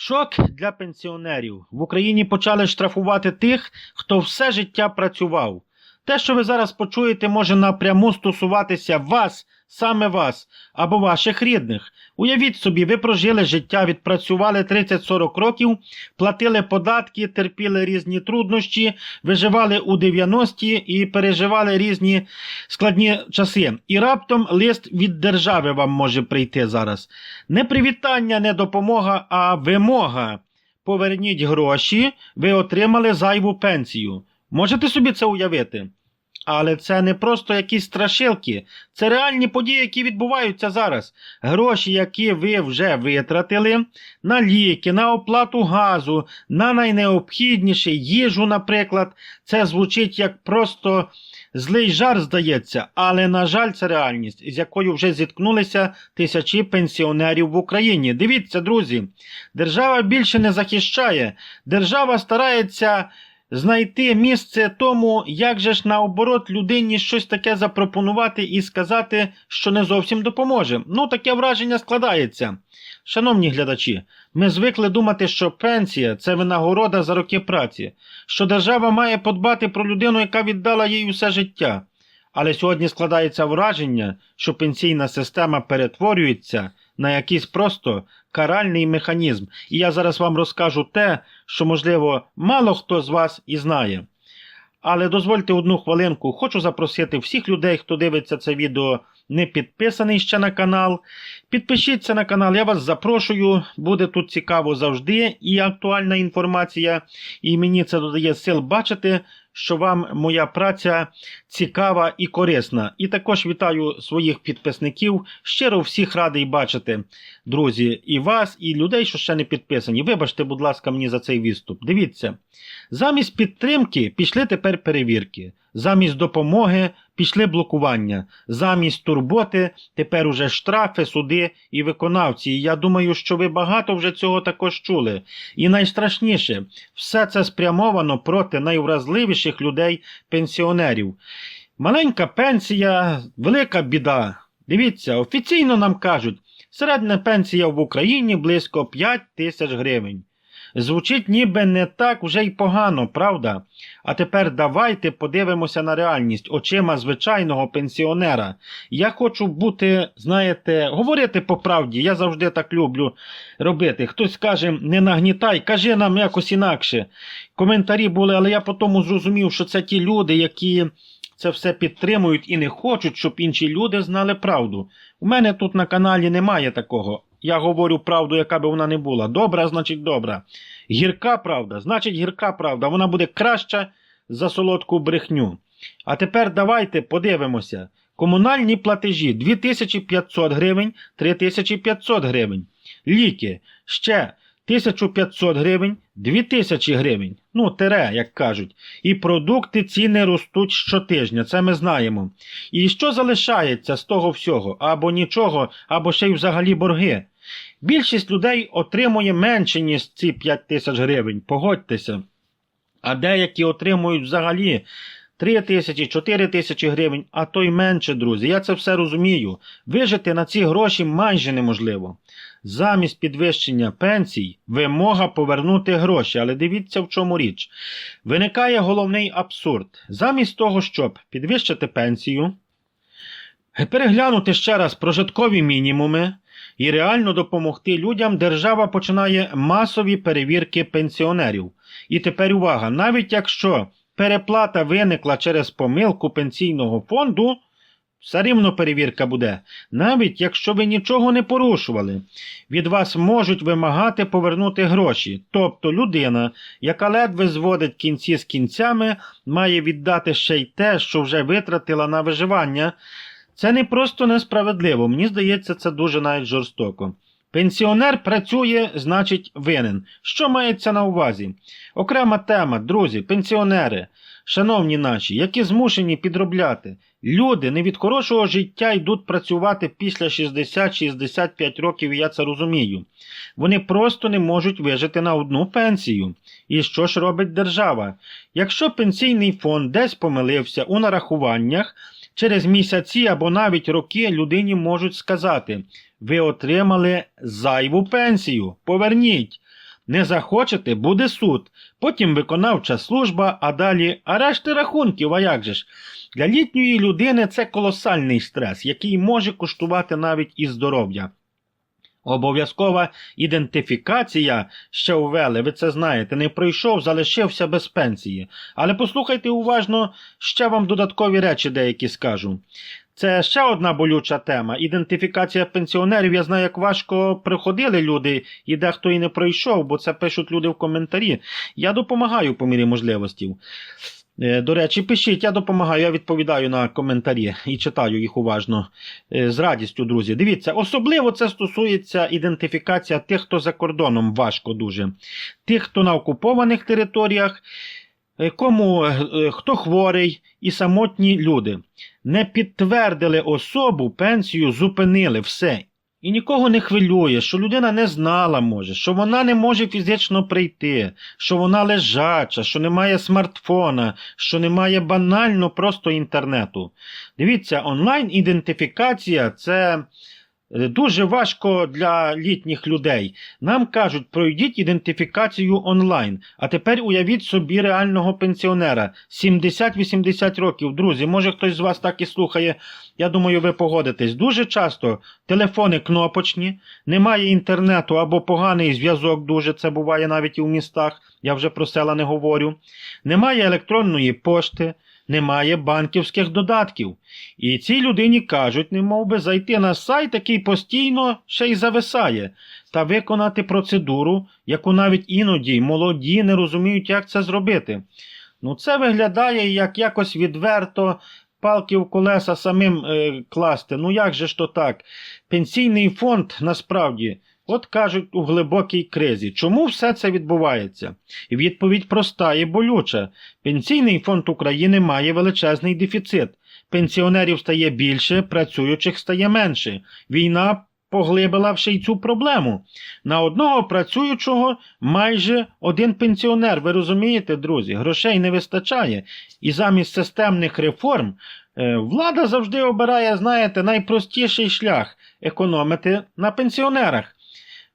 Шок для пенсіонерів. В Україні почали штрафувати тих, хто все життя працював. Те, що ви зараз почуєте, може напряму стосуватися вас, саме вас, або ваших рідних. Уявіть собі, ви прожили життя, відпрацювали 30-40 років, платили податки, терпіли різні труднощі, виживали у 90-ті і переживали різні складні часи. І раптом лист від держави вам може прийти зараз. Не привітання, не допомога, а вимога. Поверніть гроші, ви отримали зайву пенсію. Можете собі це уявити? Але це не просто якісь страшилки, це реальні події, які відбуваються зараз. Гроші, які ви вже витратили на ліки, на оплату газу, на найнеобхідніше, їжу, наприклад. Це звучить як просто злий жарт, здається, але, на жаль, це реальність, з якою вже зіткнулися тисячі пенсіонерів в Україні. Дивіться, друзі, держава більше не захищає, держава старається знайти місце тому, як же ж наоборот людині щось таке запропонувати і сказати, що не зовсім допоможе. Таке враження складається. Шановні глядачі, ми звикли думати, що пенсія – це винагорода за роки праці, що держава має подбати про людину, яка віддала їй усе життя. Але сьогодні складається враження, що пенсійна система перетворюється на якийсь просто каральний механізм. І я зараз вам розкажу те, що, можливо, мало хто з вас і знає. Але дозвольте одну хвилинку, хочу запросити всіх людей, хто дивиться це відео, не підписаний ще на канал. Підпишіться на канал, я вас запрошую, буде тут цікаво завжди і актуальна інформація. І мені це додає сил бачити, що вам моя праця цікава і корисна. І також вітаю своїх підписників, щиро всіх радий бачити, друзі, і вас, і людей, що ще не підписані. Вибачте, будь ласка, мені за цей відступ. Дивіться, замість підтримки пішли тепер перевірки, замість допомоги пішли блокування, замість турботи тепер уже штрафи, суди і виконавці. І я думаю, що ви багато вже цього також чули. І найстрашніше, все це спрямовано проти найвразливіших людей – пенсіонерів. Маленька пенсія – велика біда. Дивіться, офіційно нам кажуть, середня пенсія в Україні близько 5 тисяч гривень. Звучить ніби не так вже й погано, правда? А тепер давайте подивимося на реальність очима звичайного пенсіонера. Я хочу бути, знаєте, говорити по правді, я завжди так люблю робити. Хтось каже, не нагнітай, кажи нам якось інакше. Коментарі були, але я потім зрозумів, що це ті люди, які це все підтримують і не хочуть, щоб інші люди знали правду. У мене тут на каналі немає такого. Я говорю правду, яка би вона не була. Добра, значить добра. Гірка правда, значить гірка правда. Вона буде краща за солодку брехню. А тепер давайте подивимося. Комунальні платежі 2500 гривень, 3500 гривень. Ліки ще 1500 гривень, 2000 гривень. Як кажуть. І продукти ціни ростуть щотижня, це ми знаємо. І що залишається з того всього? Або нічого, або ще й взагалі борги. Більшість людей отримує менше, ніж ці 5000 гривень, погодьтеся. А деякі отримують взагалі 3000, 4000 гривень, а то й менше, друзі. Я це все розумію. Вижити на ці гроші майже неможливо. Замість підвищення пенсій вимога повернути гроші. Але дивіться, в чому річ. Виникає головний абсурд. Замість того, щоб підвищити пенсію, переглянути ще раз прожиткові мінімуми і реально допомогти людям, держава починає масові перевірки пенсіонерів. І тепер увага, навіть якщо переплата виникла через помилку пенсійного фонду, все рівно перевірка буде. Навіть якщо ви нічого не порушували, від вас можуть вимагати повернути гроші. Тобто людина, яка ледве зводить кінці з кінцями, має віддати ще й те, що вже витратила на виживання. Це не просто несправедливо, мені здається, це дуже навіть жорстоко. Пенсіонер працює, значить винен. Що мається на увазі? Окрема тема, друзі, пенсіонери, шановні наші, які змушені підробляти. Люди не від хорошого життя йдуть працювати після 60-65 років, і я це розумію. Вони просто не можуть вижити на одну пенсію. І що ж робить держава? Якщо пенсійний фонд десь помилився у нарахуваннях, через місяці або навіть роки людині можуть сказати: ви отримали зайву пенсію, поверніть. Не захочете – буде суд, потім виконавча служба, а далі арешти рахунків, а як же ж? Для літньої людини це колосальний стрес, який може коштувати навіть і здоров'я. Обов'язкова ідентифікація ще ввели, ви це знаєте, не пройшов, залишився без пенсії. Але послухайте уважно, ще вам додаткові речі деякі скажу. Це ще одна болюча тема. Ідентифікація пенсіонерів. Я знаю, як важко приходили люди, і дехто і не пройшов, бо це пишуть люди в коментарі. Я допомагаю по мірі можливостей. До речі, пишіть, я допомагаю, я відповідаю на коментарі і читаю їх уважно. З радістю, друзі. Дивіться, особливо це стосується ідентифікація тих, хто за кордоном, важко дуже. Тих, хто на окупованих територіях, хто хворий і самотні люди. Не підтвердили особу, пенсію зупинили, все. І нікого не хвилює, що людина не знала, може, що вона не може фізично прийти, що вона лежача, що немає смартфона, що немає банально просто інтернету. Дивіться, онлайн-ідентифікація – це дуже важко для літніх людей. Нам кажуть, пройдіть ідентифікацію онлайн. А тепер уявіть собі реального пенсіонера. 70-80 років. Друзі, може хтось з вас так і слухає. Я думаю, ви погодитесь. Дуже часто телефони кнопочні, немає інтернету або поганий зв'язок дуже, це буває навіть і в містах. Я вже про села не говорю. Немає електронної пошти. Немає банківських додатків. І цій людині кажуть, немов би зайти на сайт, який постійно ще й зависає, та виконати процедуру, яку навіть іноді молоді не розуміють, як це зробити. Це виглядає як якось відверто палки в колеса самим класти. Як же ж то так? Пенсійний фонд насправді, от кажуть, у глибокій кризі. Чому все це відбувається? Відповідь проста і болюча. Пенсійний фонд України має величезний дефіцит. Пенсіонерів стає більше, працюючих стає менше. Війна поглибила ще й цю проблему. На одного працюючого майже один пенсіонер. Ви розумієте, друзі? Грошей не вистачає. І замість системних реформ влада завжди обирає, знаєте, найпростіший шлях – економити на пенсіонерах.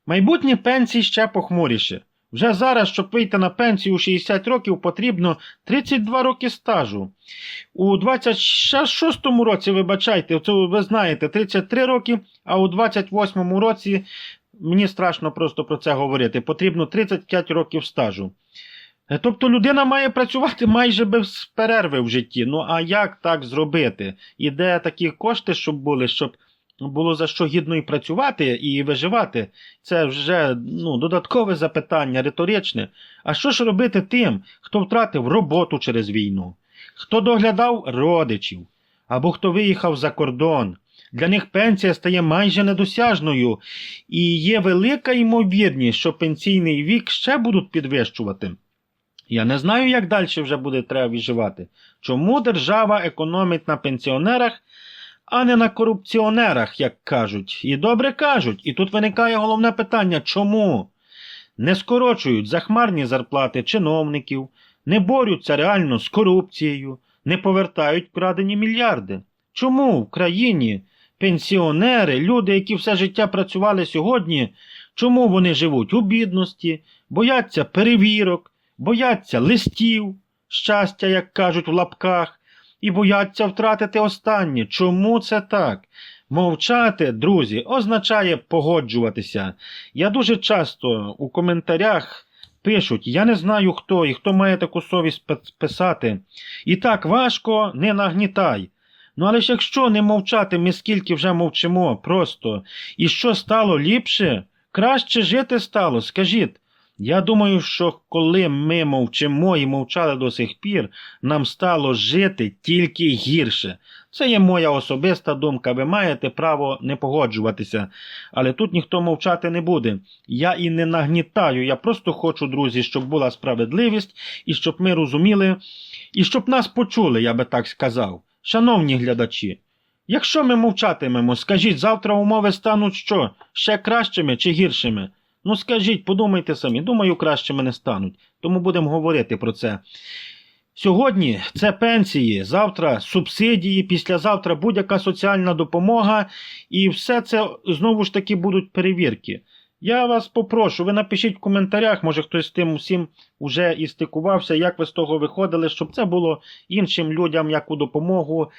Майбутні пенсії ще похмуріше. Вже зараз, щоб вийти на пенсію у 60 років, потрібно 32 роки стажу. У 26-му році, вибачайте, це ви знаєте, 33 роки, а у 28-му році, мені страшно просто про це говорити, потрібно 35 років стажу. Тобто людина має працювати майже без перерви в житті. А як так зробити? І де такі кошти, щоб були, щоб було за що гідно і працювати, і виживати? Це вже додаткове запитання, риторичне. А що ж робити тим, хто втратив роботу через війну? Хто доглядав родичів? Або хто виїхав за кордон? Для них пенсія стає майже недосяжною. І є велика ймовірність, що пенсійний вік ще будуть підвищувати. Я не знаю, як далі вже буде треба виживати. Чому держава економить на пенсіонерах, а не на корупціонерах, як кажуть? І добре кажуть. І тут виникає головне питання – чому? Не скорочують захмарні зарплати чиновників, не борються реально з корупцією, не повертають вкрадені мільярди. Чому в країні пенсіонери, люди, які все життя працювали сьогодні, чому вони живуть у бідності, бояться перевірок, бояться листів, щастя, як кажуть в лапках, і бояться втратити останнє? Чому це так? Мовчати, друзі, означає погоджуватися. Я дуже часто у коментарях пишуть, я не знаю хто і хто має таку совість писати. І так важко, не нагнітай. Але ж якщо не мовчати, ми скільки вже мовчимо просто. І що стало ліпше? Краще жити стало, скажіть. Я думаю, що коли ми мовчимо і мовчали до сих пір, нам стало жити тільки гірше. Це є моя особиста думка, ви маєте право не погоджуватися. Але тут ніхто мовчати не буде. Я і не нагнітаю, я просто хочу, друзі, щоб була справедливість, і щоб ми розуміли, і щоб нас почули, я би так сказав. Шановні глядачі, якщо ми мовчатимемо, скажіть, завтра умови стануть що? Ще кращими чи гіршими? Скажіть, подумайте самі. Думаю, кращими не стануть. Тому будемо говорити про це. Сьогодні це пенсії, завтра субсидії, післязавтра будь-яка соціальна допомога. І все це, знову ж таки, будуть перевірки. Я вас попрошу, ви напишіть в коментарях, може хтось з тим усім уже і стикувався, як ви з того виходили, щоб це було іншим людям яку допомогу,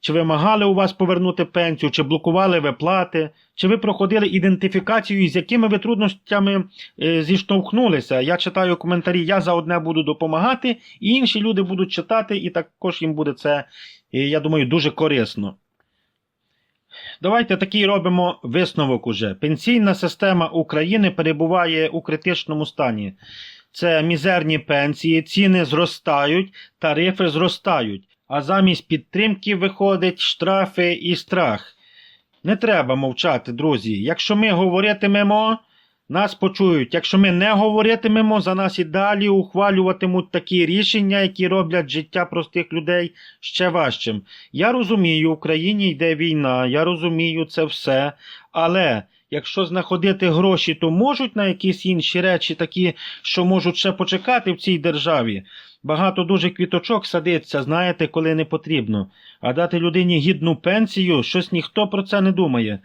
чи вимагали у вас повернути пенсію, чи блокували виплати, чи ви проходили ідентифікацію, з якими ви трудностями зіштовхнулися. Я читаю коментарі, я за одне буду допомагати, і інші люди будуть читати, і також їм буде це, я думаю, дуже корисно. Давайте такий робимо висновок уже. Пенсійна система України перебуває у критичному стані. Це мізерні пенсії, ціни зростають, тарифи зростають, а замість підтримки виходить штрафи і страх. Не треба мовчати, друзі. Якщо ми говоритимемо, нас почують. Якщо ми не говоритимемо, за нас і далі ухвалюватимуть такі рішення, які роблять життя простих людей ще важчим. Я розумію, в Україні йде війна, я розумію це все, але якщо знаходити гроші, то можуть на якісь інші речі такі, що можуть ще почекати в цій державі. Багато дуже квіточок садиться, знаєте, коли не потрібно. А дати людині гідну пенсію, щось ніхто про це не думає.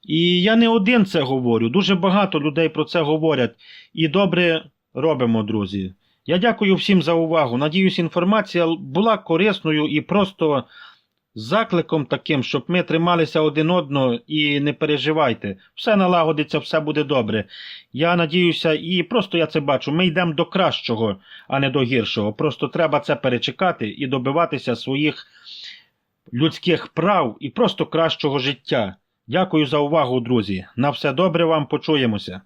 І я не один це говорю, дуже багато людей про це говорять. І добре робимо, друзі. Я дякую всім за увагу. Надіюсь, інформація була корисною і просто закликом таким, щоб ми трималися один одного і не переживайте. Все налагодиться, все буде добре. Я надіюся і просто я це бачу. Ми йдемо до кращого, а не до гіршого. Просто треба це перечекати і добиватися своїх людських прав і просто кращого життя. Дякую за увагу, друзі. На все добре вам, почуємося.